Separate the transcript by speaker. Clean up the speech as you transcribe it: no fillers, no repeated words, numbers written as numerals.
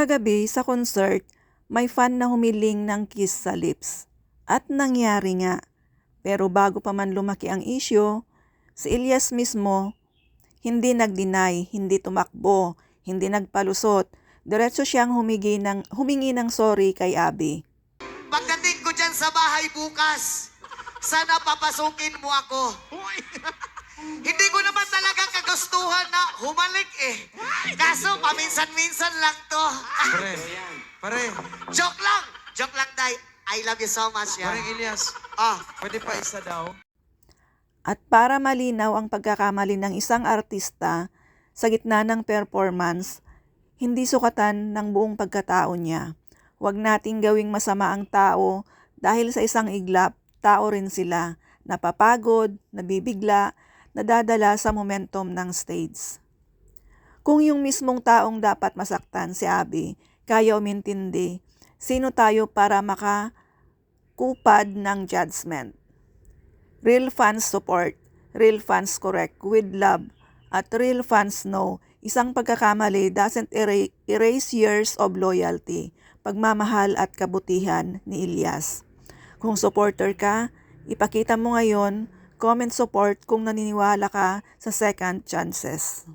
Speaker 1: Kagabi sa concert, may fan na humiling ng kiss sa lips. At nangyari nga. Pero bago pa man lumaki ang issue, si Ilyas mismo hindi nag-deny, hindi tumakbo, hindi nagpalusot. Diretso siyang humingi ng sorry kay Abby.
Speaker 2: Pagdating ko dyan sa bahay bukas, sana papasukin mo ako. Hindi ko naman talaga kagustuhan na humalik eh. Kaso paminsan-minsan lang to.
Speaker 3: Pare,
Speaker 2: Joke lang, Day. I love you so much,
Speaker 3: pare
Speaker 2: yeah.
Speaker 3: Ilyas,
Speaker 2: Ah,
Speaker 3: pwede pa isa daw?
Speaker 1: At para malinaw ang pagkakamali ng isang artista sa gitna ng performance, hindi sukatan ng buong pagkatao niya. Huwag nating gawing masama ang tao dahil sa isang iglap, tao rin sila, napapagod, nabibigla, nadadala sa momentum ng stage. Kung yung mismong taong dapat masaktan, si Abby, kaya umintindi, sino tayo para makakupad ng judgment? Real fans support, real fans correct with love, at real fans know isang pagkakamali doesn't erase years of loyalty, pagmamahal at kabutihan ni Ilyas. Kung supporter ka, ipakita mo ngayon, comment support kung naniniwala ka sa second chances.